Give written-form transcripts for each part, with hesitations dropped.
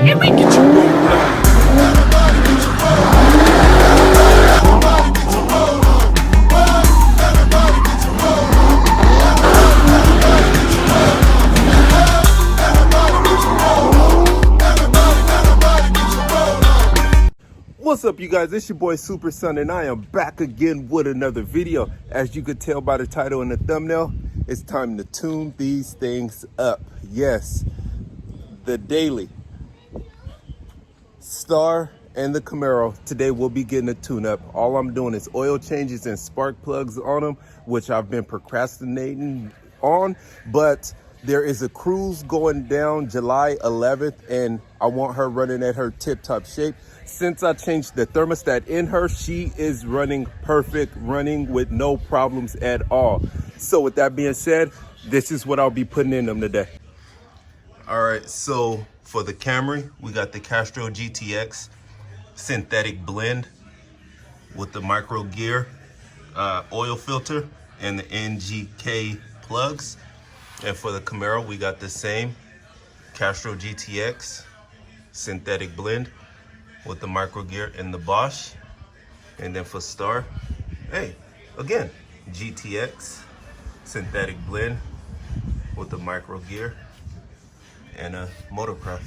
and we get you rolled on. What's up, you guys? It's your boy SUPERSON, and I am back again with another video. As you could tell by the title and the thumbnail, it's time to tune these things up. Yes, the daily Star and the Camaro today will be getting a tune-up. All I'm doing is oil changes and spark plugs on them, which I've been procrastinating on, but there is a cruise going down July 11th, and I want her running at her tip-top shape. Since I changed the thermostat in her, she is running perfect, running with no problems at all. So with that being said, this is what I'll be putting in them today. All right, so for the Camry, we got the Castro GTX synthetic blend with the micro gear oil filter and the NGK plugs. And for the Camaro, we got the same Castro GTX synthetic blend with the micro gear and the Bosch. And then for Star, hey, again, GTX synthetic blend with the micro gear and a motocross.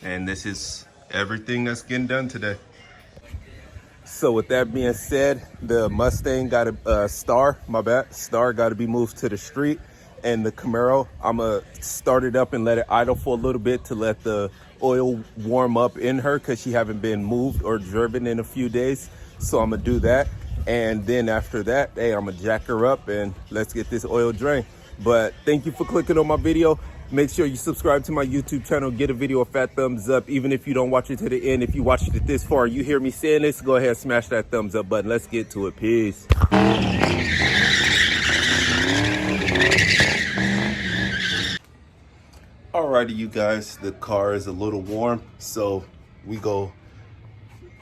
And this is everything that's getting done today. So with that being said, the Mustang got a Star got to be moved to the street. And the Camaro, I'm gonna start it up and let it idle for a little bit to let the oil warm up in her, because she haven't been moved or driven in a few days. So I'm gonna do that, and then after that, hey, I'm gonna jack her up and let's get this oil drained. But thank you for clicking on my video. Make sure you subscribe to my YouTube channel, get a video a fat thumbs up, even if you don't watch it to the end. If you watched it this far, you hear me saying this, go ahead, smash that thumbs up button. Let's get to it. Peace. Alrighty, you guys, the car is a little warm, so we go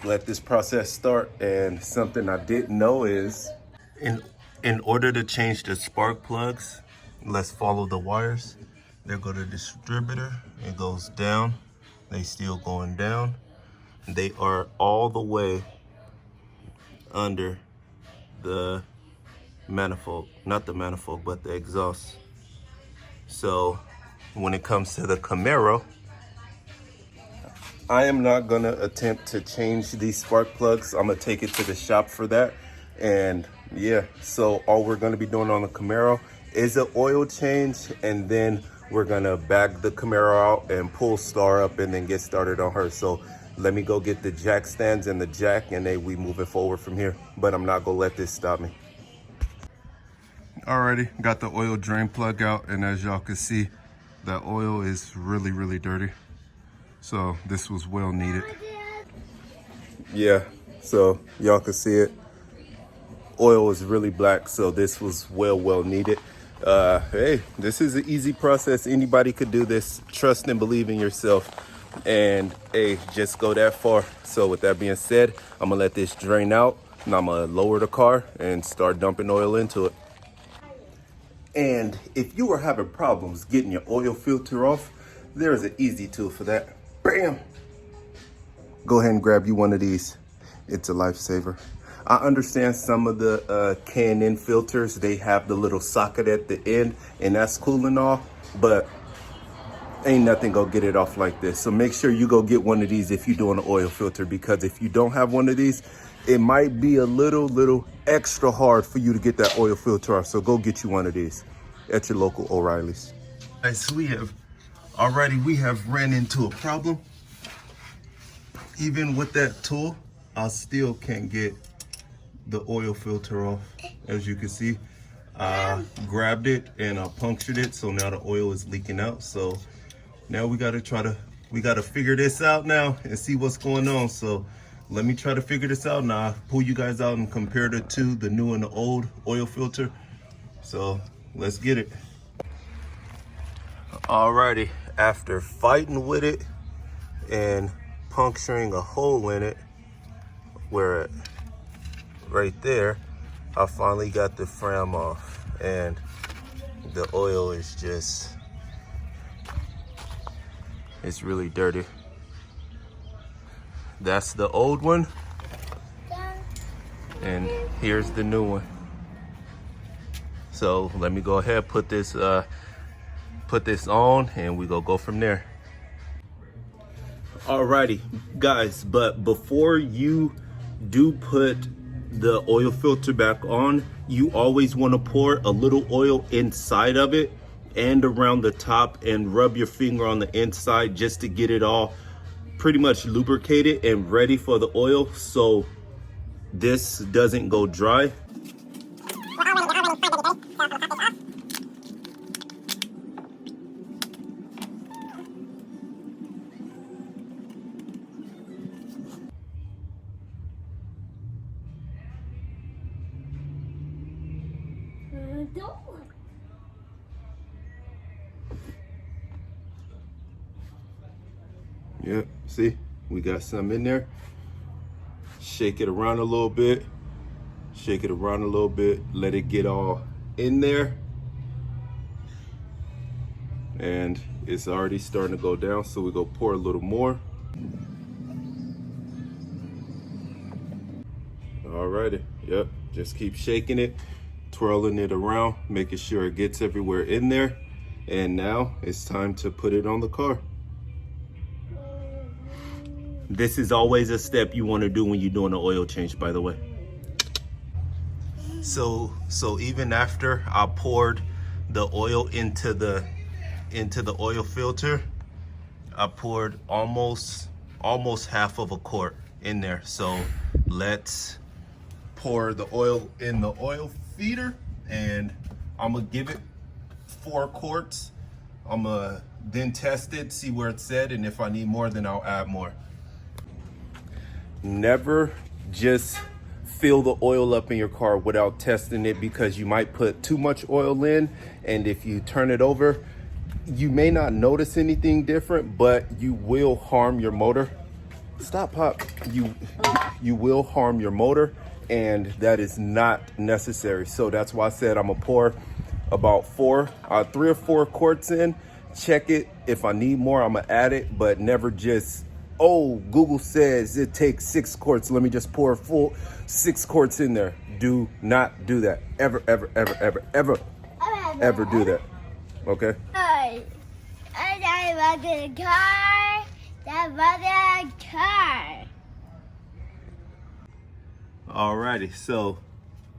let this process start. And something I didn't know is in order to change the spark plugs, let's follow the wires. They go to the distributor, it goes down, they still going down. They are all the way under the manifold, not the manifold, but the exhaust. So when it comes to the Camaro, I am not gonna attempt to change these spark plugs. I'm gonna take it to the shop for that. And yeah, so all we're gonna be doing on the Camaro is an oil change, and then we're gonna bag the Camaro out and pull Star up and then get started on her. So let me go get the jack stands and the jack, and then we moving forward from here. But I'm not gonna let this stop me. Alrighty, got the oil drain plug out, and as y'all can see, that oil is really dirty. So this was well needed. Yeah, so y'all can see it. Oil is really black, so this was well needed. Hey, this is an easy process. Anybody could do this. Trust and believe in yourself. And hey, just go that far. So with that being said, I'm gonna let this drain out, and I'm gonna lower the car and start dumping oil into it. And if you are having problems getting your oil filter off, there is an easy tool for that. Bam! Go ahead and grab you one of these. It's a lifesaver. I understand some of the K&N filters, they have the little socket at the end, and that's cool and all, but ain't nothing gonna get it off like this. So make sure you go get one of these if you're doing an oil filter, because if you don't have one of these, it might be a little extra hard for you to get that oil filter off. So go get you one of these at your local O'Reilly's. All right, so we have ran into a problem. Even with that tool, I still can't get the oil filter off. As you can see, I grabbed it and I punctured it, so now the oil is leaking out. So now we gotta figure this out now and see what's going on. So let me try to figure this out now. I'll pull you guys out and compare the two, the new and the old oil filter. So let's get it. Alrighty, after fighting with it and puncturing a hole in it, where right there, I finally got the frame off, and the oil is just, it's really dirty. That's the old one. And here's the new one. So let me go ahead, put this on, and we go from there. Alrighty, guys, but before you do put the oil filter back on, you always want to pour a little oil inside of it and around the top and rub your finger on the inside just to get it all pretty much lubricated and ready for the oil so this doesn't go dry. Yep, see, we got some in there. Shake it around a little bit. Shake it around a little bit. Let it get all in there. And it's already starting to go down, so we go pour a little more. Alrighty, yep, just keep shaking it, twirling it around, making sure it gets everywhere in there. And now it's time to put it on the car. This is always a step you want to do when you're doing an oil change, by the way. So even after I poured the oil into the oil filter, I poured almost half of a quart in there. So let's pour the oil in the oil feeder, and I'm gonna give it 4 quarts. I'm gonna then test it, see where it's at, and if I need more, then I'll add more. Never just fill the oil up in your car without testing it, because you might put too much oil in, and if you turn it over, you may not notice anything different, but you will harm your motor. Stop, Pop. You will harm your motor, and that is not necessary. So that's why I said I'm gonna pour about 3 or 4 quarts in. Check it. If I need more, I'm gonna add it, but never just, oh, Google says it takes 6 quarts. Let me just pour a full 6 quarts in there. Do not do that. Ever do that. Okay? I want a car. I want a car. Alrighty, so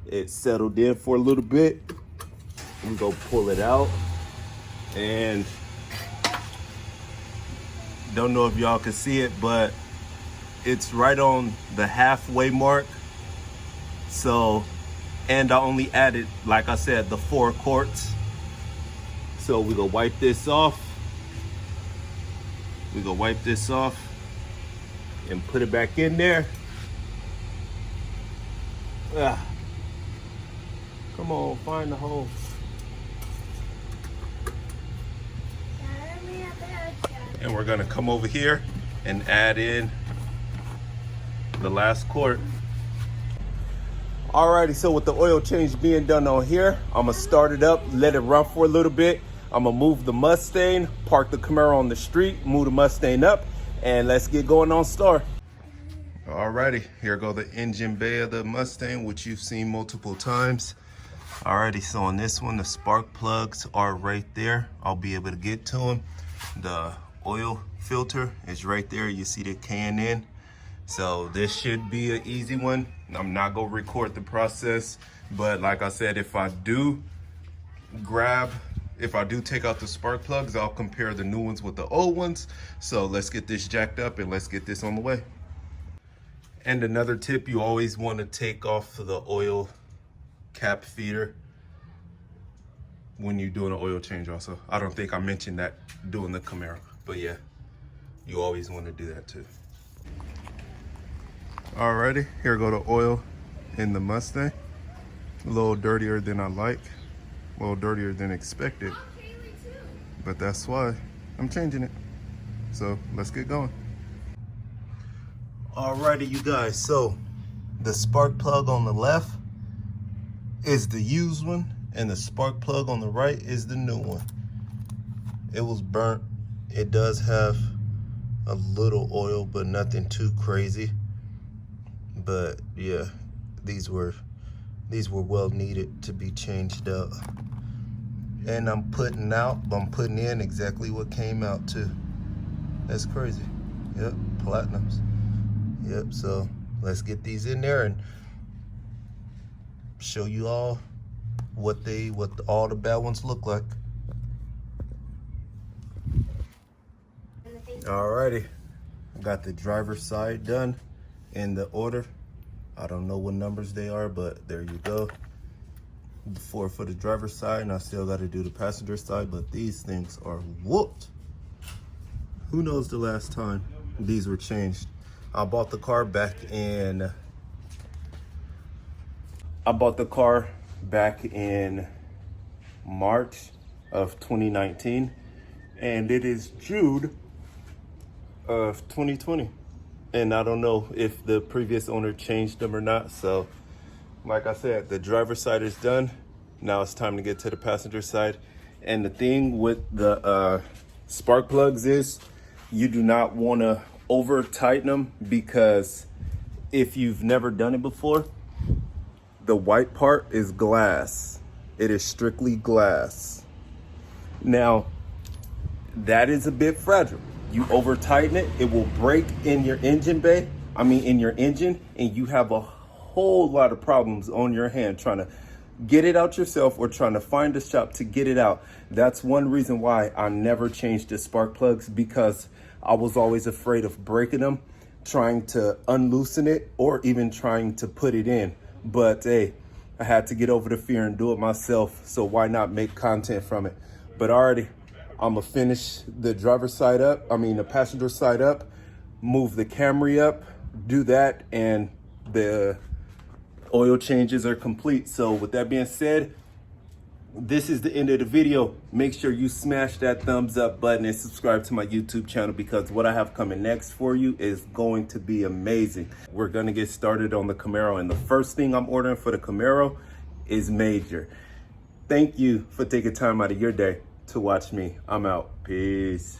it settled in for a little bit. We go pull it out, and don't know if y'all can see it, but it's right on the halfway mark. So, and I only added, like I said, the 4 quarts. So we gonna wipe this off. We gonna wipe this off and put it back in there. Come on, find the hole. And we're gonna come over here and add in the last quart. Alrighty, so with the oil change being done on here, I'm gonna start it up, let it run for a little bit. I'm gonna move the Mustang, park the Camaro on the street, move the Mustang up, and let's get going on start. Alrighty, here go the engine bay of the Mustang, which you've seen multiple times. Alrighty, so on this one, the spark plugs are right there. I'll be able to get to them. The oil filter is right there. You see the can in. So this should be an easy one. I'm not gonna record the process, but like I said, if I do take out the spark plugs, I'll compare the new ones with the old ones. So let's get this jacked up and let's get this on the way. And another tip, you always want to take off the oil cap feeder when you're doing an oil change also. I don't think I mentioned that doing the Camaro, but yeah, you always want to do that too. Alrighty, here go the oil in the Mustang. A little dirtier than I like, a little dirtier than expected, but that's why I'm changing it. So let's get going. Alrighty, you guys, so the spark plug on the left is the used one, and the spark plug on the right is the new one. It was burnt. It does have a little oil, but nothing too crazy. But yeah, these were well needed to be changed out. And I'm putting in exactly what came out too. That's crazy. Yep, platinums. Yep, so let's get these in there and show you all what all the bad ones look like. Alrighty, got the driver's side done in the order. I don't know what numbers they are, but there you go. 4 for the driver's side, and I still got to do the passenger side, but these things are whooped. Who knows the last time these were changed? I bought the car back in March of 2019, and it is June of 2020. And I don't know if the previous owner changed them or not. So like I said, the driver's side is done. Now it's time to get to the passenger side. And the thing with the spark plugs is you do not want to over tighten them, because if you've never done it before, the white part is glass. It is strictly glass. Now, that is a bit fragile. You over tighten it, it will break in your engine bay, in your engine, and you have a whole lot of problems on your hand trying to get it out yourself or trying to find a shop to get it out. That's one reason why I never changed the spark plugs, because I was always afraid of breaking them, trying to unloosen it, or even trying to put it in. But hey, I had to get over the fear and do it myself, so why not make content from it? But already, I'm gonna finish the driver's side up, the passenger side up, move the Camry up, do that, and the oil changes are complete. So with that being said, this is the end of the video. Make sure you smash that thumbs up button and subscribe to my YouTube channel, because what I have coming next for you is going to be amazing. We're gonna get started on the Camaro, and the first thing I'm ordering for the Camaro is major. Thank you for taking time out of your day to watch me. I'm out. Peace.